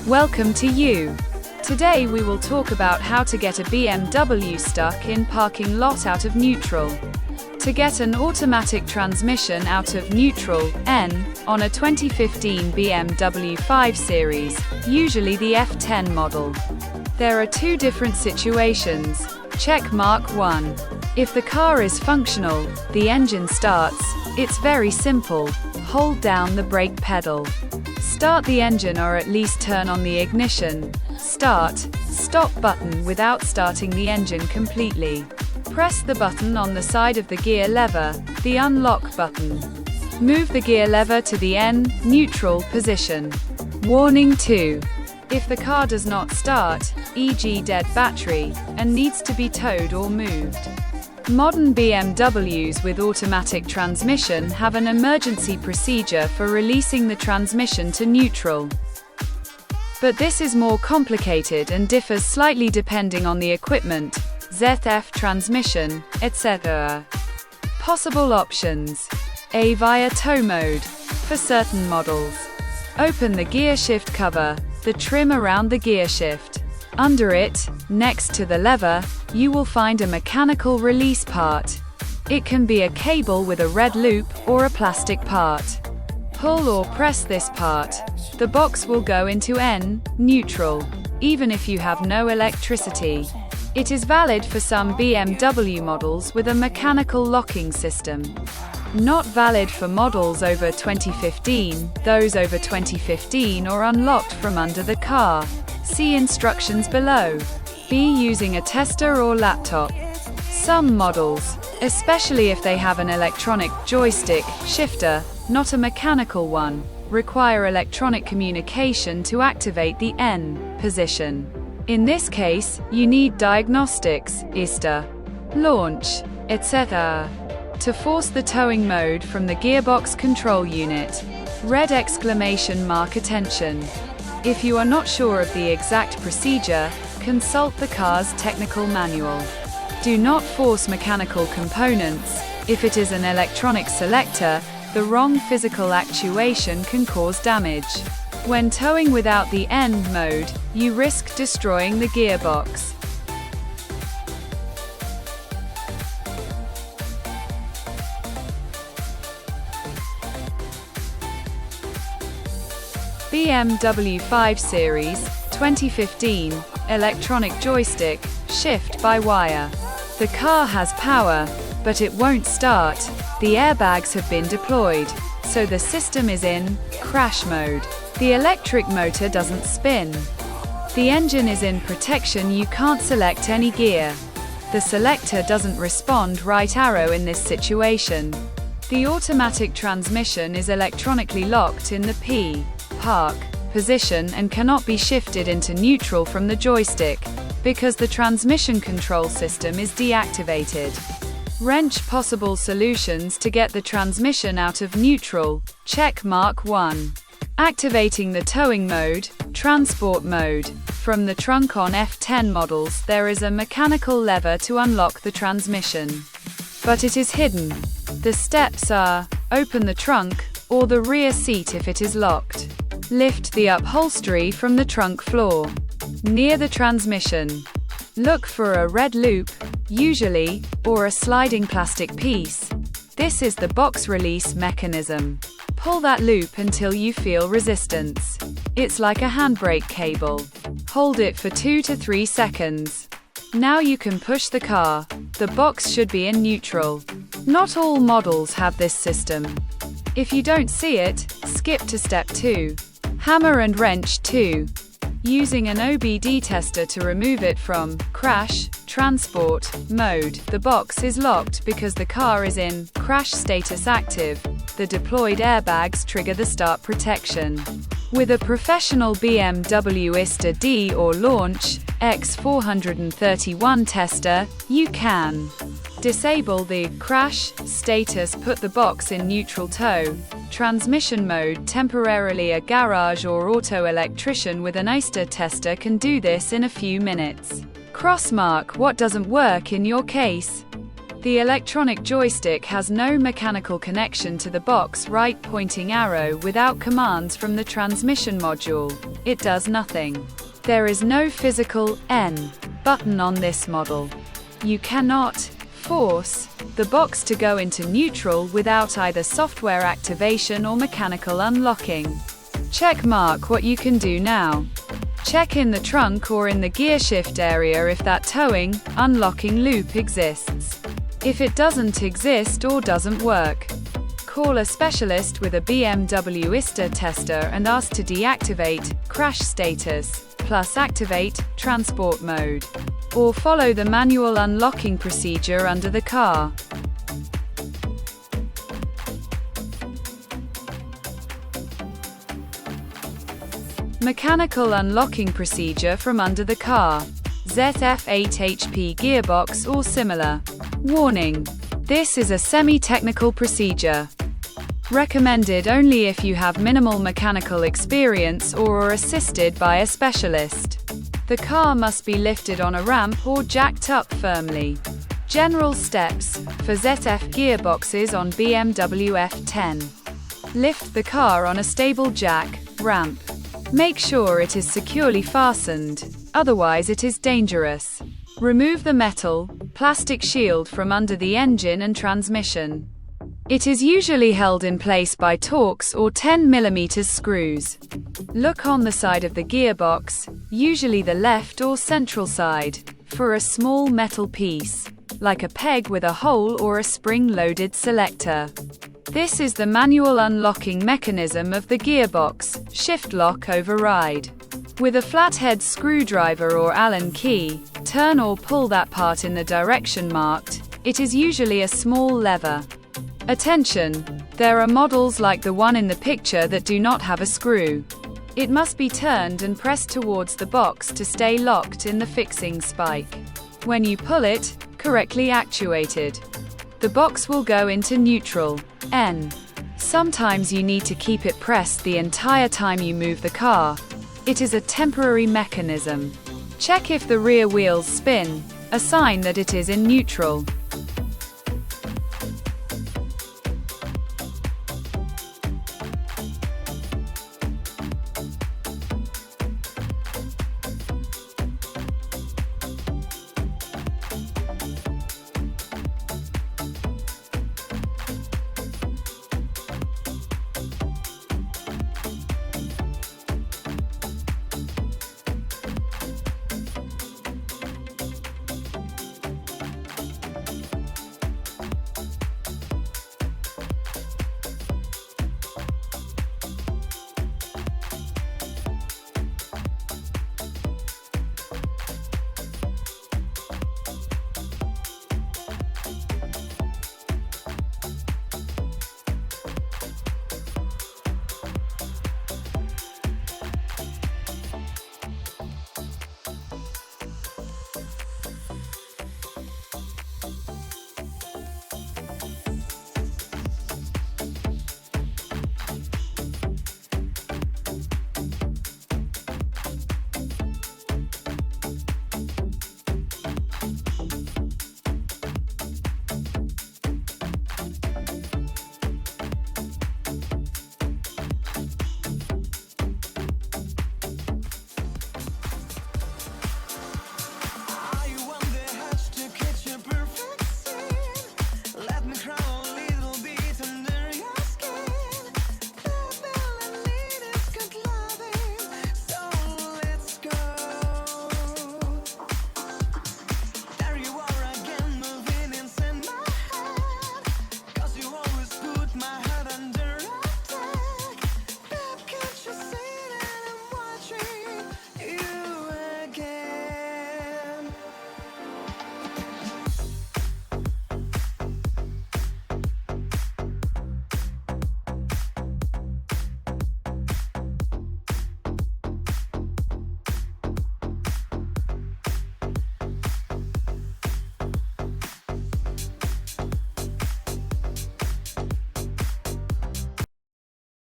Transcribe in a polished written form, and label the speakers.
Speaker 1: Welcome to you. Today we will talk about how to get a BMW stuck in parking lot out of neutral. To get an automatic transmission out of neutral, N, on a 2015 BMW 5 Series, usually the F10 model. There are two different situations. Check mark 1. If the car is functional, the engine starts, it's very simple. Hold down the brake pedal. Start the engine or at least turn on the ignition, start, stop button without starting the engine completely. Press the button on the side of the gear lever, the unlock button. Move the gear lever to the N, neutral position. Warning 2. If the car does not start, e.g. dead battery, and needs to be towed or moved. Modern BMWs with automatic transmission have an emergency procedure for releasing the transmission to neutral. But this is more complicated and differs slightly depending on the equipment, ZF transmission, etc. Possible options. A. Via tow mode. For certain models. Open the gear shift cover, the trim around the gear shift. Under it, next to the lever, you will find a mechanical release part. It can be a cable with a red loop, or a plastic part. Pull or press this part. The box will go into N, neutral, even if you have no electricity. It is valid for some BMW models with a mechanical locking system. Not valid for models over 2015, those over 2015 or unlocked from under the car. See instructions below. B. Using a tester or laptop. Some models, especially if they have an electronic joystick shifter, not a mechanical one, require electronic communication to activate the N position. In this case, you need diagnostics, ISTA, launch, etc. to force the towing mode from the gearbox control unit. Red exclamation mark attention. If you are not sure of the exact procedure, consult the car's technical manual. Do not force mechanical components. If it is an electronic selector, the wrong physical actuation can cause damage. When towing without the N mode, you risk destroying the gearbox. BMW 5 Series, 2015, electronic joystick, shift by wire. The car has power, but it won't start. The airbags have been deployed, so the system is in crash mode. The electric motor doesn't spin. The engine is in protection, you can't select any gear. The selector doesn't respond right arrow in this situation. The automatic transmission is electronically locked in the P park position and cannot be shifted into neutral from the joystick, because the transmission control system is deactivated. Wrench possible solutions to get the transmission out of neutral. Check mark 1. Activating the towing mode, transport mode. From the trunk on F10 models, there is a mechanical lever to unlock the transmission. But it is hidden. The steps are: open the trunk, or the rear seat if it is locked. Lift the upholstery from the trunk floor. Near the transmission. Look for a red loop, usually, or a sliding plastic piece. This is the box release mechanism. Pull that loop until you feel resistance. It's like a handbrake cable. Hold it for 2 to 3 seconds. Now you can push the car. The box should be in neutral. Not all models have this system. If you don't see it, skip to step 2. Hammer and wrench 2. Using an OBD tester to remove it from crash transport mode. The box is locked because the car is in crash status active. The deployed airbags trigger the start protection. With a professional BMW ISTA D or launch X431 tester, you can disable the crash status, put the box in neutral tow, transmission mode temporarily. A garage or auto electrician with an ISTA tester can do this in a few minutes. Crossmark what doesn't work in your case. The electronic joystick has no mechanical connection to the box right pointing arrow without commands from the transmission module. It does nothing. There is no physical N button on this model. You cannot force the box to go into neutral without either software activation or mechanical unlocking. Check mark what you can do now. Check in the trunk or in the gear shift area if that towing, unlocking loop exists. If it doesn't exist or doesn't work, call a specialist with a BMW ISTA tester and ask to deactivate crash status, plus activate transport mode, or follow the manual unlocking procedure under the car. Mechanical unlocking procedure from under the car. ZF8 HP gearbox or similar. Warning: this is a semi-technical procedure. Recommended only if you have minimal mechanical experience or are assisted by a specialist. The car must be lifted on a ramp or jacked up firmly. General steps for ZF gearboxes on BMW F10. Lift the car on a stable jack, ramp. Make sure it is securely fastened, otherwise it is dangerous. Remove the metal, plastic shield from under the engine and transmission. It is usually held in place by Torx or 10mm screws. Look on the side of the gearbox, usually the left or central side, for a small metal piece, like a peg with a hole or a spring-loaded selector. This is the manual unlocking mechanism of the gearbox, shift lock override. With a flathead screwdriver or Allen key, turn or pull that part in the direction marked. It is usually a small lever. Attention! There are models like the one in the picture that do not have a screw. It must be turned and pressed towards the box to stay locked in the fixing spike. When you pull it, correctly actuated, the box will go into neutral, N. Sometimes you need to keep it pressed the entire time you move the car. It is a temporary mechanism. Check if the rear wheels spin, a sign that it is in neutral.